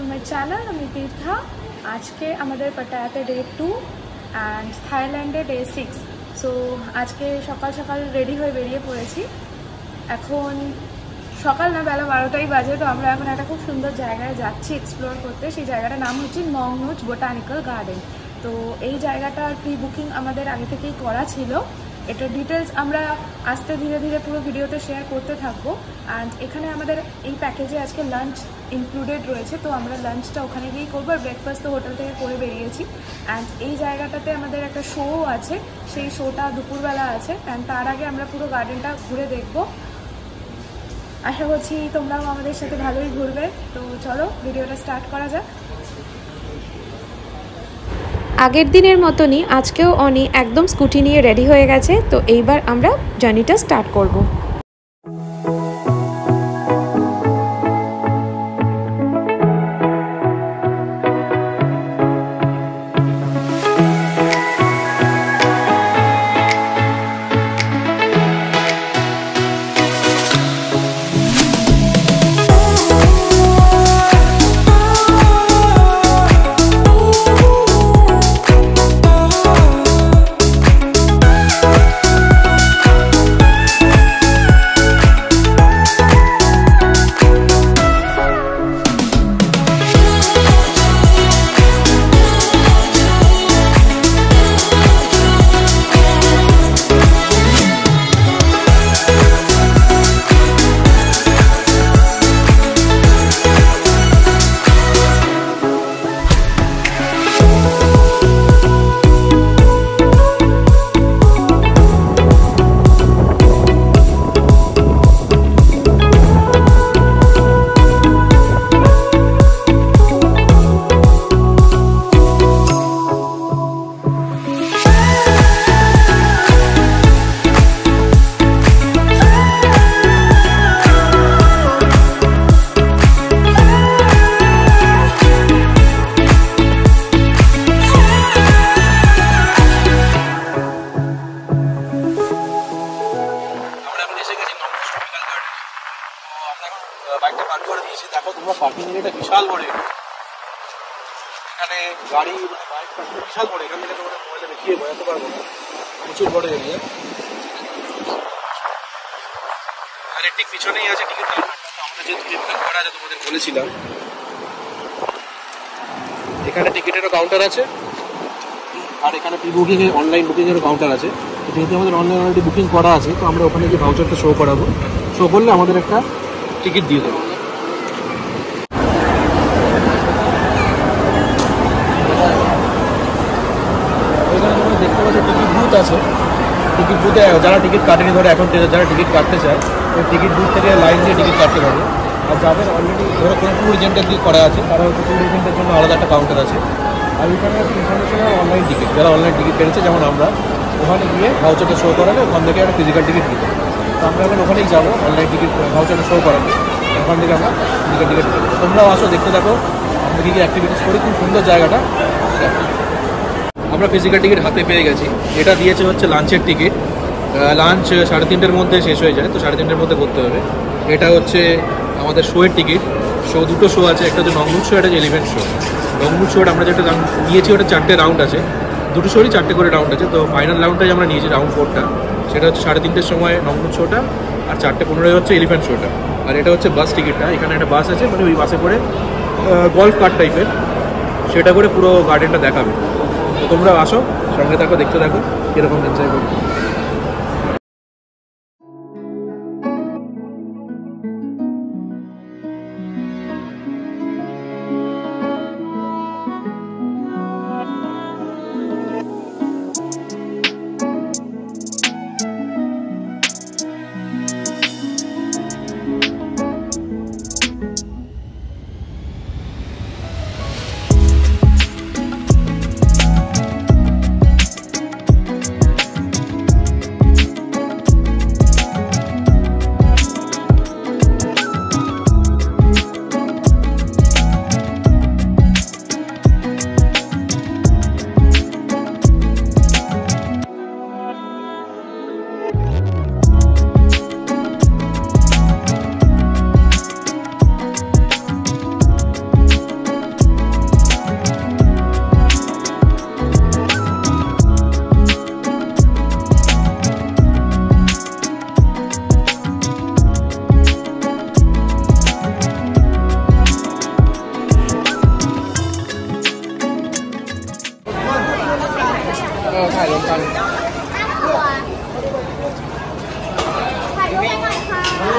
to my channel. আমি তীর্থা। আজকে আমাদের পাটায়াতে ডে 2 অ্যান্ড থাইল্যান্ডে ডে 6। সো আজকে সকাল সকাল রেডি হয়ে বেরিয়ে পড়েছি। এখন সকাল না, বেলা 12টাই বাজে। তো আমরা এখন একটা খুব সুন্দর জায়গায় যাচ্ছি এক্সপ্লোর করতে। সেই জায়গাটার নাম হচ্ছে নংনুচ বোটানিক্যাল গার্ডেন। তো এই জায়গাটার প্রি বুকিং আমাদের আগে থেকেই করা ছিল। এটার ডিটেলস আমরা আস্তে ধীরে ধীরে পুরো ভিডিওতে শেয়ার করতে থাকবো। অ্যান্ড এখানে আমাদের এই প্যাকেজে আজকে লাঞ্চ ইনক্লুডেড রয়েছে। তো আমরা লাঞ্চটা ওখানে গিয়েই করবো, আর ব্রেকফাস্ট তো হোটেল থেকে করে বেরিয়েছি। অ্যান্ড এই জায়গাটাতে আমাদের একটা শো আছে, সেই শোটা দুপুরবেলা আছে। অ্যান্ড তার আগে আমরা পুরো গার্ডেনটা ঘুরে দেখবো। আশা করছি তোমরাও আমাদের সাথে ভালোই ঘুরবে। তো চলো ভিডিওটা স্টার্ট করা যাক। আগের দিনের মতনই আজকেও অনি একদম স্কুটি নিয়ে রেডি হয়ে গেছে। তো এইবার আমরা জার্নিটা স্টার্ট করব। বাইকটা পার্ক করে দিয়েছি। দেখো তোমরা পার্কিং এরিয়াটা বিশাল বড়। এখানে গাড়ি বাইক পার্কিং বিশাল বড়। এখান থেকে তোমরা মোবাইলে দেখিয়ে বোঝাতে পারবো না, প্রচুর বড় এরিয়া। আর ঠিক পিছনেই আছে টিকিট কাউন্টার। আমরা যে টিকিট বুক করা আছে তোমাদের বলেছিলাম, এখানে টিকিটেরও কাউন্টার আছে। আর এখানে প্রি বুকিং এর অনলাইন বুকিংয়েরও কাউন্টার আছে। তো যেহেতু আমাদের অনলাইন অলরেডি বুকিং করা আছে, তো আমরা ওখানে গিয়ে ভাউচারটা শো করাবো। শো করলে আমাদের একটা টিকিট দিয়ে দেবো। এখানে তোমরা দেখতে পাচ্ছ টিকিট বুথ আছে। টিকিট বুথে যারা টিকিট কাটেনি, ধরো এখন যারা টিকিট কাটতে চায়, ওই টিকিট বুথ থেকে লাইন দিয়ে টিকিট কাটতে পারবে। আর যাদের অলরেডি ধরো কোনো ট্যুর এজেন্টের দিয়ে করা আছে, তারা হচ্ছে ট্যুর এজেন্টের জন্য আলাদা একটা কাউন্টার আছে। আর এখানে ইনফরমেশনের অনলাইন টিকিট, যারা অনলাইন টিকিট কেটেছে, যেমন আমরা, ওখানে গিয়ে ভাউচারটা শো করালে ওখান থেকে একটা ফিজিক্যাল টিকিট দিতে। তো আমরা এখন ওখানেই যাবো অনলাইন টিকিট ভাউচারটা শো করাতে। ওখান থেকে আমরা ফিজিক্যাল টিকিট দেবো। তোমরাও আসো, দেখতে থাকো আমরা কী কী অ্যাক্টিভিটিস করি। খুব সুন্দর জায়গাটা। আমরা ফিজিক্যাল টিকিট হাতে পেয়ে গেছি। এটা দিয়েছে হচ্ছে লাঞ্চের টিকিট। লাঞ্চ 3:30-র মধ্যে শেষ হয়ে যায়, তো 3:30-র মধ্যে করতে হবে। এটা হচ্ছে আমাদের শোয়ের টিকিট। দুটো শো আছে, একটা হচ্ছে নংনুচ শো, একটা হচ্ছে এলিফ্যান্ট শো। নংনুচ শোটা আমরা যেটা নিয়েছি, ওটা 4টে রাউন্ড আছে। দুটো শোরই 4টে করে রাউন্ড আছে। তো ফাইনাল রাউন্ডটাই আমরা নিয়েছি, রাউন্ড 4টা। সেটা হচ্ছে 3:30-র সময় নংনুচ শোটা, আর 4:15 হচ্ছে এলিফ্যান্ট শোটা। আর এটা হচ্ছে বাস টিকিটটা। এখানে একটা বাস আছে, মানে ওই বাসে করে গল্ফ কার্ট টাইপের, সেটা করে পুরো গার্ডেনটা দেখাবে। তো তোমরা আসো, সঙ্গে থাকো, দেখতে থাকো কীরকম এনজয় করো। ถ่ายรวมกัน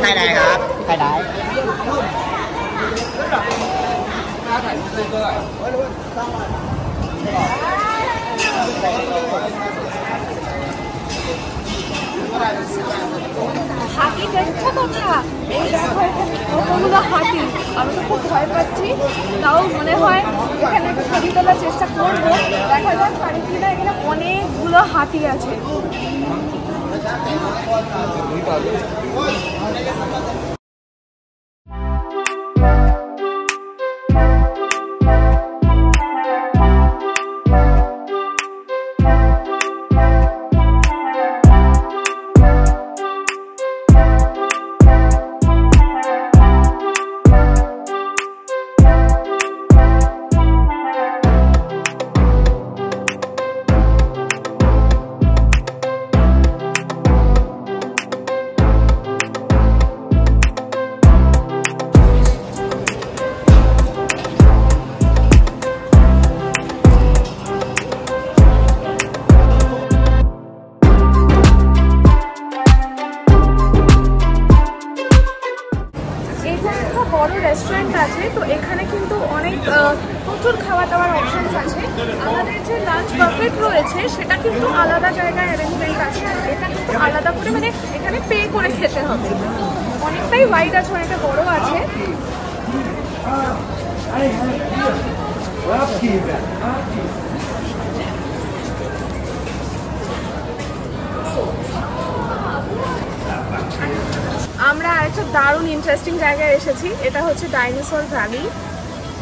ถ่ายได้ครับถ่ายได้হাতি দেখছো তোমরা? এই দেখো কতগুলো হাতি। আমি তো খুব ভয় পাচ্ছি, তাও মনে হয় এখানে একটু ছবি তোলার চেষ্টা করবো। দেখা যাক পারি কিনা। এখানে অনেকগুলো হাতি আছে। বড় রেস্টুরেন্ট আছে, তো এখানে কিন্তু অনেক প্রচুর খাওয়া দাওয়ার অপশনস আছে। আমাদের যে লাঞ্চ বাফেট রয়েছে সেটা কিন্তু আলাদা জায়গায় অ্যারেঞ্জমেন্ট আছে, আর এটা কিন্তু আলাদা করে মানে এখানে পে করে খেতে হবে। অনেকটাই ওয়াইড আছে, অনেকটা বড় আছে। আমরা একটা দারুণ ইন্টারেস্টিং জায়গায় এসেছি। এটা হচ্ছে ডাইনোসর ভ্যালি।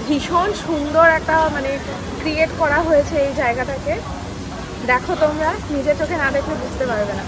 ভীষণ সুন্দর একটা মানে ক্রিয়েট করা হয়েছে এই জায়গাটাকে। দেখো তোমরা, নিজের চোখে না দেখলে বুঝতে পারবে না।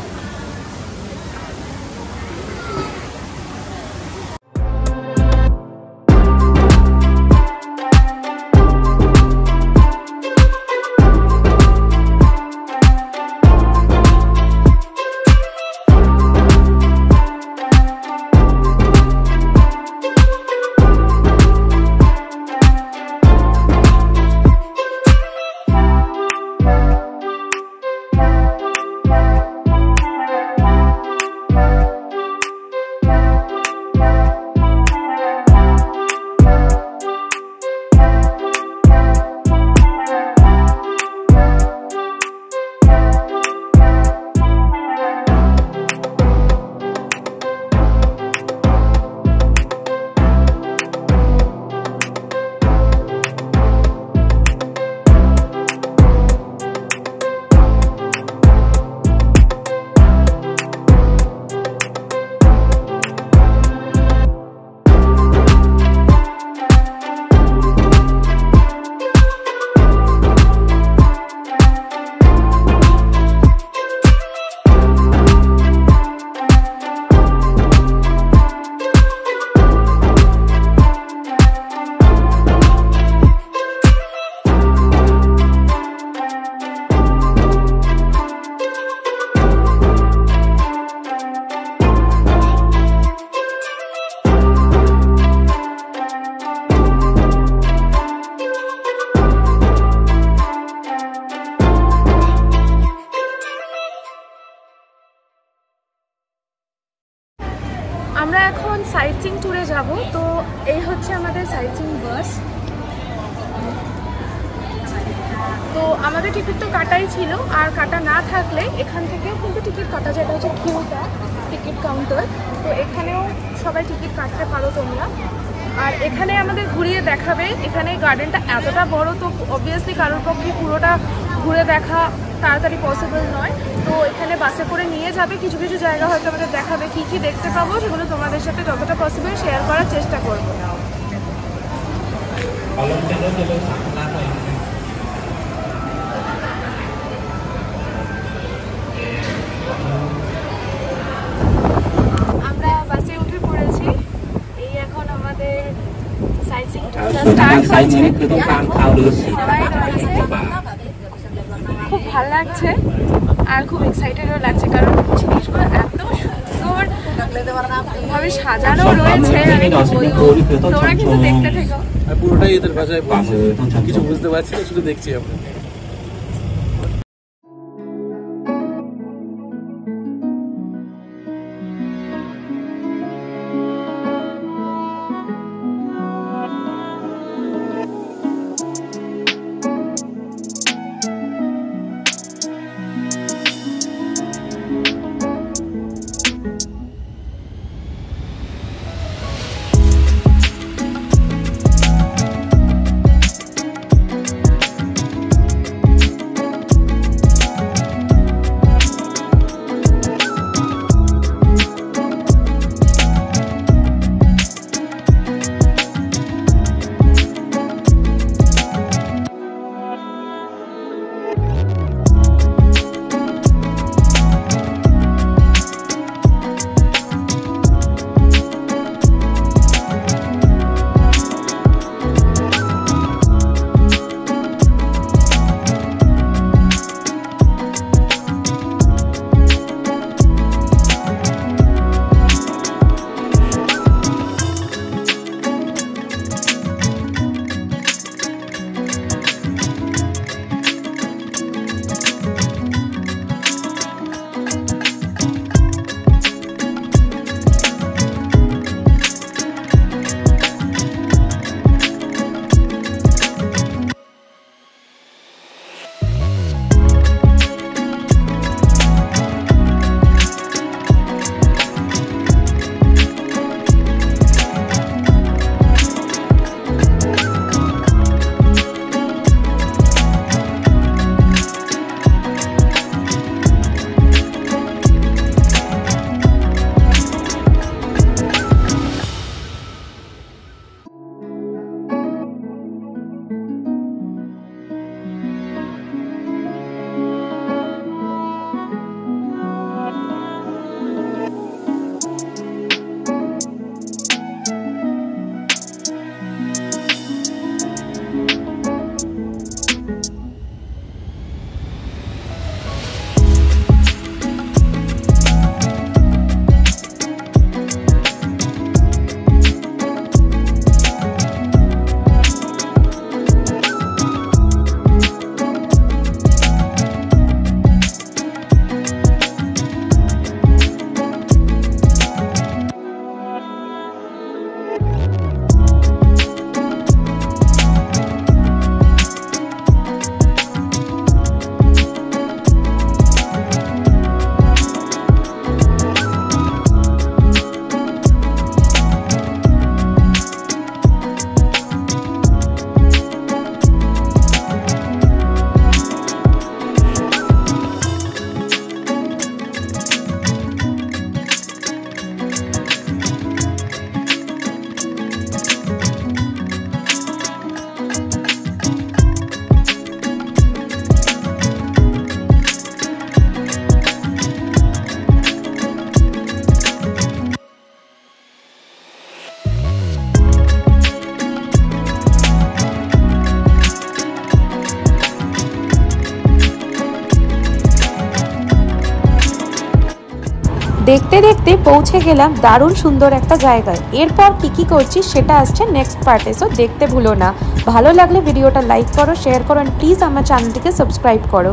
আমরা এখন সাইটসিং ট্যুরে যাব। তো এই হচ্ছে আমাদের সাইটসিং বাস। তো আমাদের টিকিট তো কাটাই ছিল, আর কাটা না থাকলে এখান থেকেও কিন্তু টিকিট কাটা যায়। এটা হচ্ছে কিউটা টিকিট কাউন্টার। তো এখানেও সবাই টিকিট কাটতে পারো তোমরা। আর এখানে আমাদের ঘুরিয়ে দেখাবে। এখানে গার্ডেনটা এতটা বড়, তো অবভিয়াসলি কারোর পক্ষে পুরোটা ঘুরে দেখা তাড়াতাড়ি পসিবল নয়। তো এখানে বাসে করে নিয়ে যাবে, কিছু কিছু জায়গা হয়তো আমাদের দেখাবে। কী কী দেখতে পাবো সেগুলো তোমাদের সাথে যতটা পসিবল শেয়ার করার চেষ্টা করবো। আমরা বাসে উঠে পড়েছি। এই এখন আমাদের সাইটসিং ট্যুরটা স্টার্ট হয়েছে। সবাই রয়েছে, খুব ভালো লাগছে আর খুব এক্সাইটেডও লাগছে, কারণ জিনিসগুলো এত সুন্দর ভাবে সাজানো রয়েছে। আমি তোমরা কিন্তু দেখতে থেকো। পুরোটাই এদের ভাষায় কিছু বুঝতে পারছি না, শুধু দেখছি আমরা। দেখতে দেখতে পৌঁছে গেলাম দারুণ সুন্দর একটা জায়গায়। এরপর কী করছি সেটা আসছে নেক্সট পার্টে, সো দেখতে ভুলো না। ভালো লাগলে ভিডিওটা লাইক করো, শেয়ার করো, প্লিজ আমার চ্যানেলটিকে সাবস্ক্রাইব করো।